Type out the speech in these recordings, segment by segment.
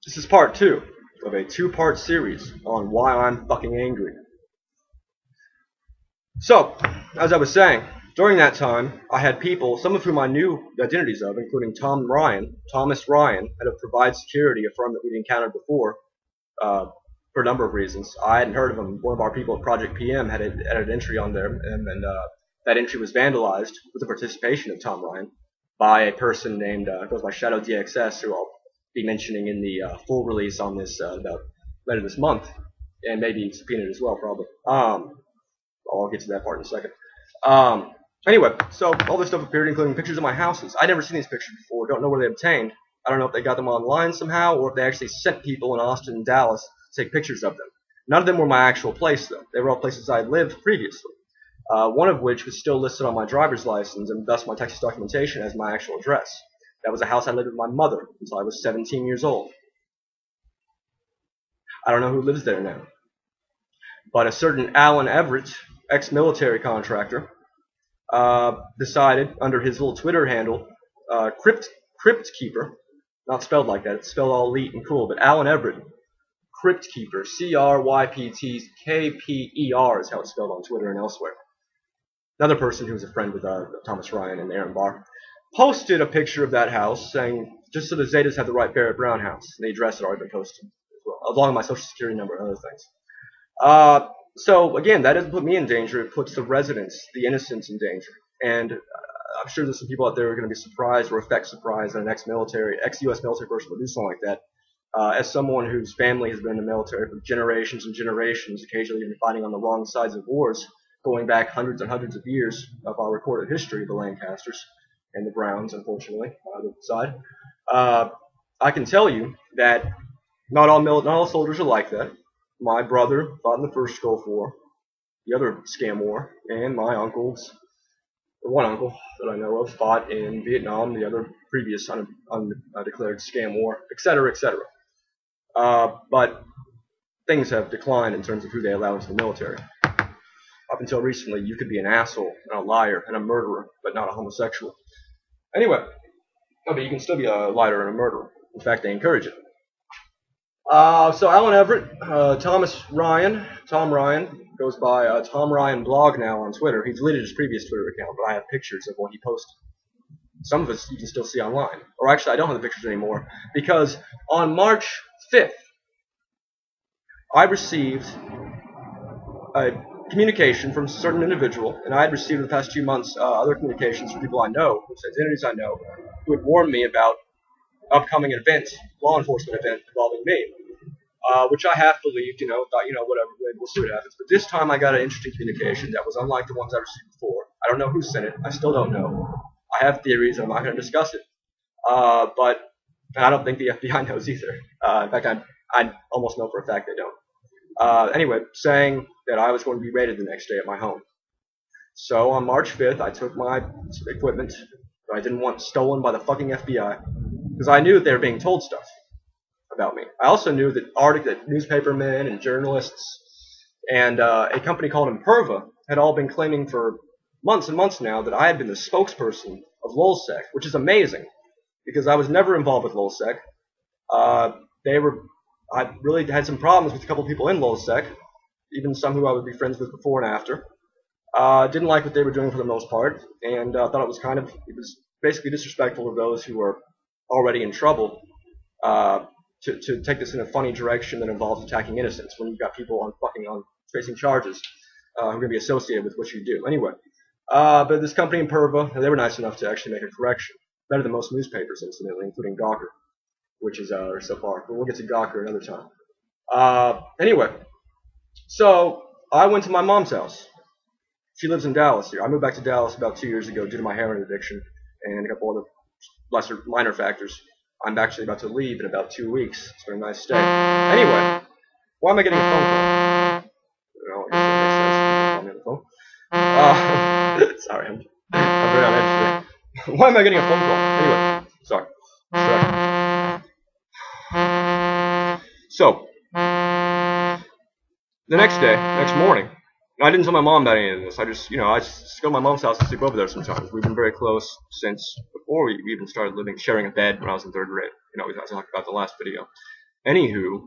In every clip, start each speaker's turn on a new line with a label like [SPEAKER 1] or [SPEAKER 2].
[SPEAKER 1] This is part 2 of a 2-part series on why I'm fucking angry. So, as I was saying, during that time, I had people, some of whom I knew the identities of, including Thomas Ryan, head of Provide Security, a firm that we'd encountered before, for a number of reasons. I hadn't heard of him. One of our people at Project PM had an entry on there, and that entry was vandalized with the participation of Tom Ryan by a person named, goes by Shadow DXS, who I'll be mentioning in the full release on this about later this month, and maybe subpoenaed as well, probably. I'll get to that part in a second. Anyway, so all this stuff appeared, including pictures of my houses. I'd never seen these pictures before, don't know where they obtained. I don't know if they got them online somehow, or if they actually sent people in Austin and Dallas to take pictures of them. None of them were my actual place, though. They were all places I had lived previously. One of which was still listed on my driver's license, and thus my Texas documentation as my actual address. That was a house I lived with my mother until I was 17 years old. I don't know who lives there now. But a certain Alan Everett, ex-military contractor, decided under his little Twitter handle, Crypt Keeper, not spelled like that, it's spelled all elite and cool, but Alan Everett, Crypt Keeper, CRYPTKPER is how it's spelled on Twitter and elsewhere. Another person who was a friend with Thomas Ryan and Aaron Barr, posted a picture of that house saying, just so the Zetas have the right Barrett Brown house, and the address had already been posted as well, along with my social security number and other things. So again, that doesn't put me in danger, it puts the residents, the innocents, in danger. And I'm sure there's some people out there who are going to be surprised or affect surprise that an ex-US military person would do something like that. As someone whose family has been in the military for generations and generations, occasionally even fighting on the wrong sides of wars, going back hundreds and hundreds of years of our recorded history, the Lancasters and the Browns, unfortunately, on the other side, I can tell you that not all soldiers are like that. My brother fought in the first Gulf War, the other scam war, and my uncles, or one uncle that I know of, fought in Vietnam, the other previous undeclared scam war, etc., etc. But things have declined in terms of who they allow into the military. Up until recently, you could be an asshole and a liar and a murderer, but not a homosexual. Anyway, but you can still be a liar and a murderer. In fact, they encourage it. So Alan Everett, Tom Ryan, goes by Tom Ryan Blog now on Twitter. He deleted his previous Twitter account, but I have pictures of what he posted. Some of us you can still see online. Or actually, I don't have the pictures anymore, because on March 5th, I received a communication from a certain individual, and I had received in the past 2 months other communications from people I know, whose identities I know, who had warned me about upcoming event, law enforcement event involving me, which I half believed, thought, whatever, we'll see what happens. But this time I got an interesting communication that was unlike the ones I received before. I don't know who sent it. I still don't know. I have theories, and I'm not going to discuss it. But I don't think the FBI knows either. In fact, I almost know for a fact they don't. Anyway, saying that I was going to be raided the next day at my home. So on March 5th, I took my equipment that I didn't want stolen by the fucking FBI, because I knew that they were being told stuff about me. I also knew that newspapermen and journalists and a company called Imperva had all been claiming for months and months now that I had been the spokesperson of LulzSec, which is amazing, because I was never involved with LulzSec. I really had some problems with a couple of people in LulzSec, even some who I would be friends with before and after. Didn't like what they were doing for the most part, and thought it was basically disrespectful of those who were already in trouble to take this in a funny direction that involves attacking innocents when you've got people facing charges who are going to be associated with what you do. Anyway, but this company Imperva, they were nice enough to actually make a correction, better than most newspapers, incidentally, including Gawker, which is so far. But we'll get to Gawker another time. Anyway, so I went to my mom's house. She lives in Dallas here. I moved back to Dallas about 2 years ago due to my heroin addiction and a couple other minor factors. I'm actually about to leave in about 2 weeks. It's been a nice stay. Anyway, why am I getting a phone call? Well, I guess that makes sense. Call me on the phone. Sorry, I'm very on edge today. Why am I getting a phone call? Anyway, sorry. So, the next morning, I didn't tell my mom about any of this. I just go to my mom's house and sleep over there sometimes. We've been very close since before we even started sharing a bed when I was in 3rd grade. We talked about the last video. Anywho,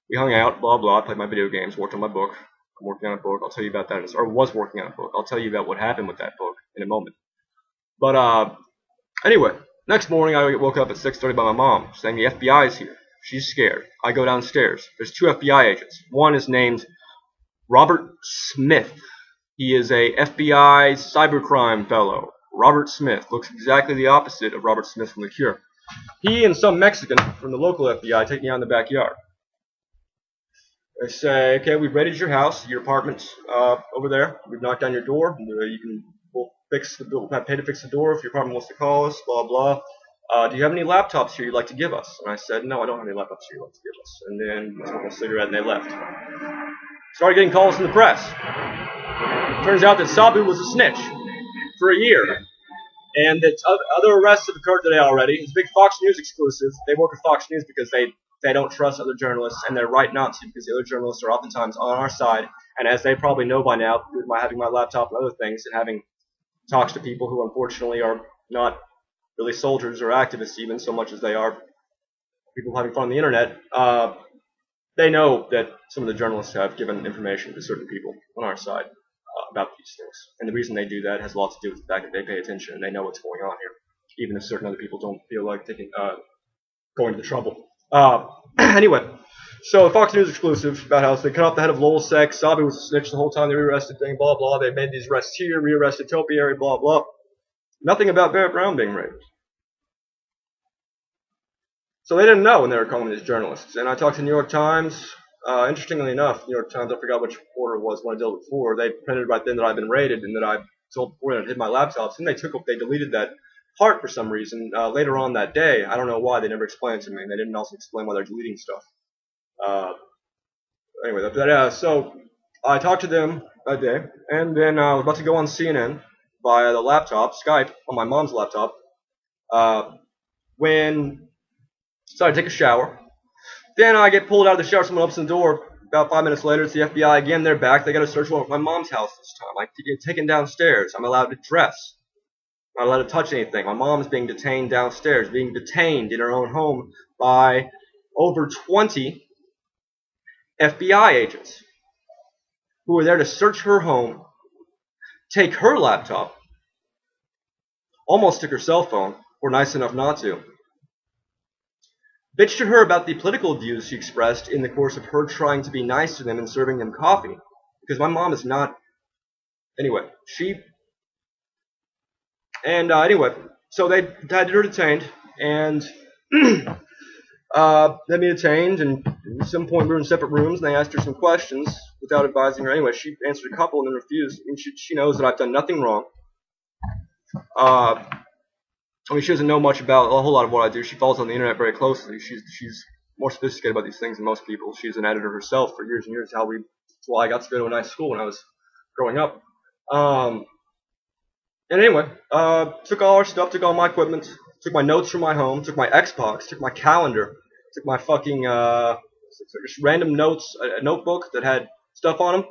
[SPEAKER 1] we hung out, blah blah, played my video games, worked on my book. I'm working on a book. I'll tell you about that, or was working on a book. I'll tell you about what happened with that book in a moment. But anyway, next morning I woke up at 6:30 by my mom saying the FBI is here. She's scared. I go downstairs. There's 2 FBI agents. One is named Robert Smith. He is a FBI cybercrime fellow. Robert Smith looks exactly the opposite of Robert Smith from The Cure. He and some Mexican from the local FBI take me out in the backyard. They say, okay, we've raided your house, your apartment over there. We've knocked down your door. We'll pay to fix the door if your apartment wants to call us, blah, blah. Do you have any laptops here you'd like to give us? And I said, no, I don't have any laptops here you'd like to give us. And then I smoked a cigarette and they left. Started getting calls from the press. Turns out that Sabu was a snitch for a year. And that other arrests have occurred today already. It's a big Fox News exclusive. They work with Fox News because they don't trust other journalists, and they're right not to, because the other journalists are oftentimes on our side. And as they probably know by now, with my having my laptop and other things, and having talks to people who unfortunately are not really soldiers or activists even so much as they are people having fun on the internet, they know that some of the journalists have given information to certain people on our side about these things. And the reason they do that has a lot to do with the fact that they pay attention and they know what's going on here, even if certain other people don't feel like going to the trouble. Anyway, so Fox News exclusive about how they cut off the head of Lowell Sex. Sabu was a snitch the whole time they re-arrested thing, blah, blah. They made these arrests here, re-arrested Topiary, blah, blah. Nothing about Barrett Brown being raped. So they didn't know when they were calling these journalists. And I talked to the New York Times. Interestingly enough, New York Times, I forgot which reporter it was when I dealt before. They printed right then that I'd been raided and that I told before that I'd hid my laptops. And they deleted that part for some reason later on that day. I don't know why. They never explained it to me. And they didn't also explain why they're deleting stuff. Anyway, so I talked to them that day. And then I was about to go on CNN via the laptop, Skype, on my mom's laptop, when I decided to take a shower. Then I get pulled out of the shower, someone opens the door. About 5 minutes later, it's the FBI again. They're back. They got a search warrant for my mom's house this time. I get taken downstairs. I'm allowed to dress. I'm not allowed to touch anything. My mom's being detained downstairs, being detained in her own home by over 20 FBI agents who were there to search her home, take her laptop, almost took her cell phone, were nice enough not to. Bitched to her about the political views she expressed in the course of her trying to be nice to them and serving them coffee. Because my mom is not... Anyway, anyway, so they had her detained, and had me detained, and at some point we were in separate rooms, and they asked her some questions without advising her. Anyway, she answered a couple and then refused. And she knows that I've done nothing wrong. She doesn't know much about a whole lot of what I do. She follows on the internet very closely. She's more sophisticated about these things than most people. She's an editor herself for years and years. That's why I got to go to a nice school when I was growing up. And anyway, took all our stuff, took all my equipment, took my notes from my home, took my Xbox, took my calendar, took my fucking just random notes, a notebook that had stuff on them.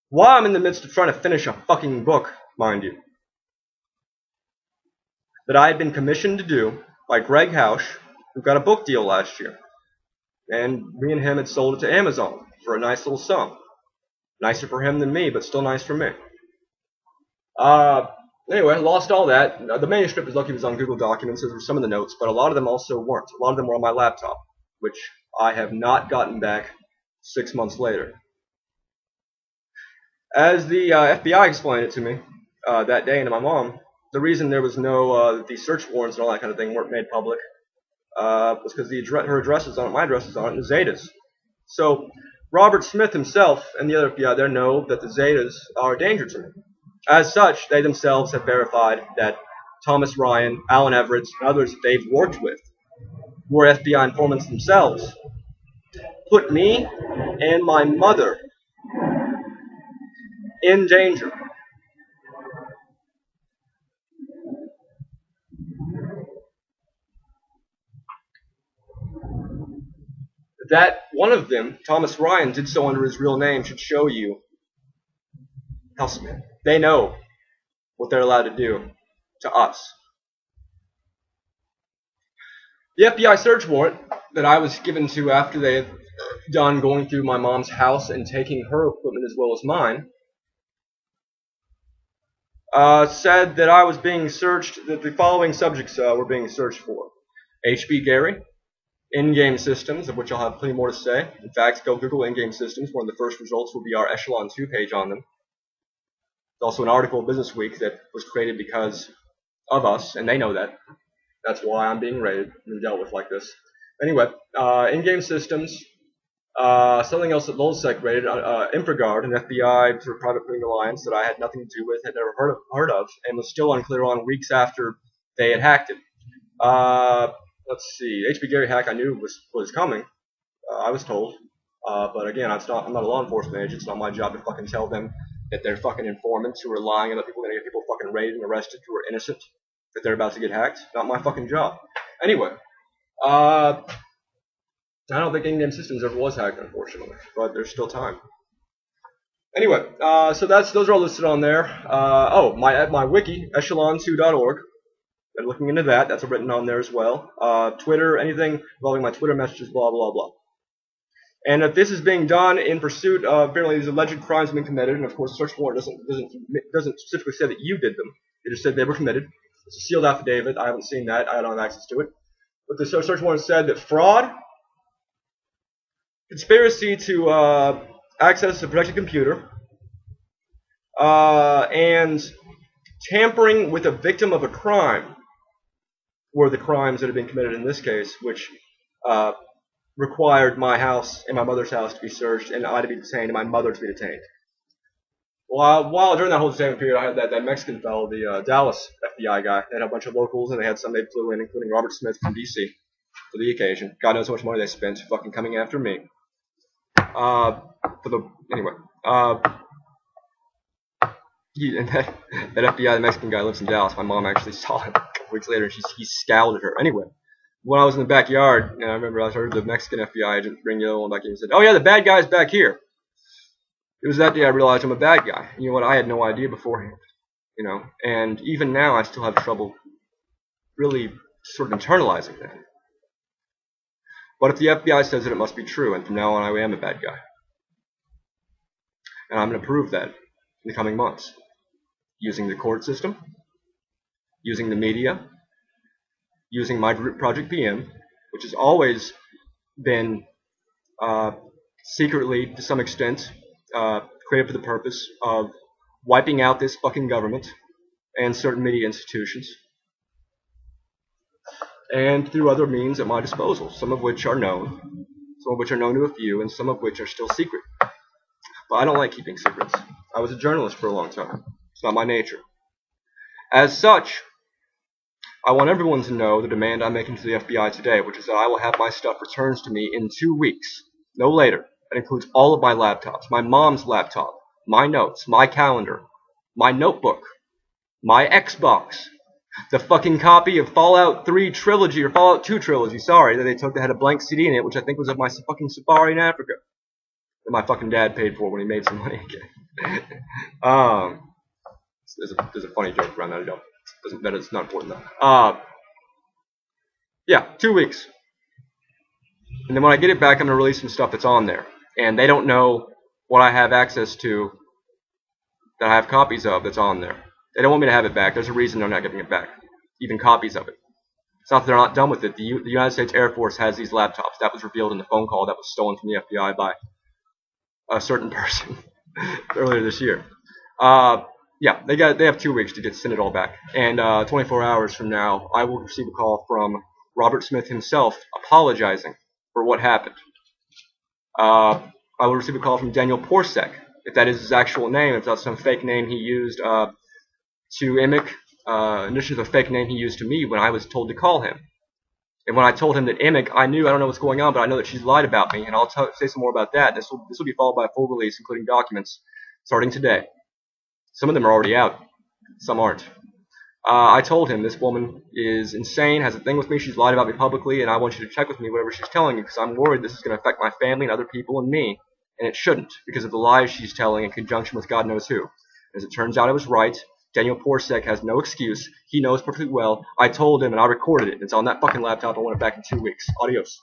[SPEAKER 1] While I'm in the midst of trying to finish a fucking book, mind you, that I had been commissioned to do by Greg Hausch, who got a book deal last year. And me and him had sold it to Amazon for a nice little sum. Nicer for him than me, but still nice for me. Anyway, lost all that. The manuscript is lucky it was on Google Documents. Those were some of the notes, but a lot of them also weren't. A lot of them were on my laptop, which I have not gotten back 6 months later. As the FBI explained it to me that day, and to my mom, the reason there was no the search warrants and all that kind of thing weren't made public was because her address is on it, my address is on it, and the Zetas. So Robert Smith himself and the other FBI there know that the Zetas are a danger to me. As such, they themselves have verified that Thomas Ryan, Alan Everett, and others that they've worked with, who are FBI informants themselves, put me and my mother in danger. That one of them, Thomas Ryan, did so under his real name should show you how they know what they're allowed to do to us. The FBI search warrant that I was given to after they had done going through my mom's house and taking her equipment as well as mine, said that I was being searched, that the following subjects were being searched for. HB Gary, in-game systems, of which I'll have plenty more to say. In fact, go Google in-game systems. One of the first results will be our Echelon 2 page on them. There's also an article in Business Week that was created because of us, and they know that. That's why I'm being raided and dealt with like this. Anyway, in-game systems. Something else that LulzSec raided, InfraGard, an FBI sort of private printing alliance that I had nothing to do with, had never heard of, and was still unclear on weeks after they had hacked it. Let's see, HB Gary hack I knew was coming. I was told, but again, I'm not a law enforcement agent. It's not my job to fucking tell them that they're fucking informants who are lying and that people are gonna get people fucking raided and arrested who are innocent, that they're about to get hacked. Not my fucking job. Anyway, I don't think in-game systems ever was hacked, unfortunately, but there's still time. Anyway, so those are all listed on there. My wiki, echelon2.org. Been looking into that. That's written on there as well. Twitter, anything involving my Twitter messages, blah blah blah. And if this is being done in pursuit of apparently these alleged crimes being committed, and of course, search warrant doesn't specifically say that you did them. It just said they were committed. It's a sealed affidavit. I haven't seen that. I don't have access to it. But the search warrant said that fraud, conspiracy to access a protected computer, and tampering with a victim of a crime were the crimes that had been committed in this case, which required my house and my mother's house to be searched, and I to be detained, and my mother to be detained. While during that whole detainment period, I had that Mexican fellow, the Dallas FBI guy. They had a bunch of locals, and they had some they flew in, including Robert Smith from D.C. for the occasion. God knows how much money they spent fucking coming after me. Anyway, that FBI, the Mexican guy, lives in Dallas. My mom actually saw him a couple weeks later, and he scowled at her. Anyway, when I was in the backyard, I remember I heard the Mexican FBI agent bring the other one back in and said, "Oh yeah, the bad guy's back here." It was that day I realized I'm a bad guy. You know what? I had no idea beforehand. And even now I still have trouble really sort of internalizing that. But if the FBI says it, it must be true, and from now on I am a bad guy. And I'm going to prove that in the coming months. Using the court system, using the media, using my group Project PM, which has always been secretly, to some extent, created for the purpose of wiping out this fucking government and certain media institutions, and through other means at my disposal, some of which are known to a few, and some of which are still secret. But I don't like keeping secrets. I was a journalist for a long time. It's not my nature. As such, I want everyone to know the demand I'm making to the FBI today, which is that I will have my stuff returned to me in 2 weeks, no later. That includes all of my laptops, my mom's laptop, my notes, my calendar, my notebook, my Xbox, the fucking copy of Fallout 3 Trilogy, or Fallout 2 Trilogy, sorry, that they took that had a blank CD in it, which I think was of my fucking safari in Africa, that my fucking dad paid for when he made some money again. There's a funny joke around that. It's not important though. Yeah, 2 weeks. And then when I get it back, I'm going to release some stuff that's on there. And they don't know what I have access to that I have copies of that's on there. They don't want me to have it back. There's a reason they're not giving it back. Even copies of it. It's not that they're not done with it. The United States Air Force has these laptops. That was revealed in the phone call that was stolen from the FBI by a certain person earlier this year. Yeah, they have 2 weeks to send it all back. And 24 hours from now, I will receive a call from Robert Smith himself apologizing for what happened. I will receive a call from Daniel Porsek, if that is his actual name, if that's some fake name he used to mimic, initially the fake name he used to me when I was told to call him. And when I told him that Emic, I don't know what's going on, but I know that she's lied about me, and I'll say some more about that. This will be followed by a full release, including documents, starting today. Some of them are already out. Some aren't. I told him this woman is insane, has a thing with me, she's lied about me publicly, and I want you to check with me whatever she's telling you, because I'm worried this is going to affect my family and other people and me. And it shouldn't, because of the lies she's telling in conjunction with God knows who. As it turns out, I was right. Daniel Porsek has no excuse. He knows perfectly well. I told him, and I recorded it. It's on that fucking laptop. I want it back in 2 weeks. Adios.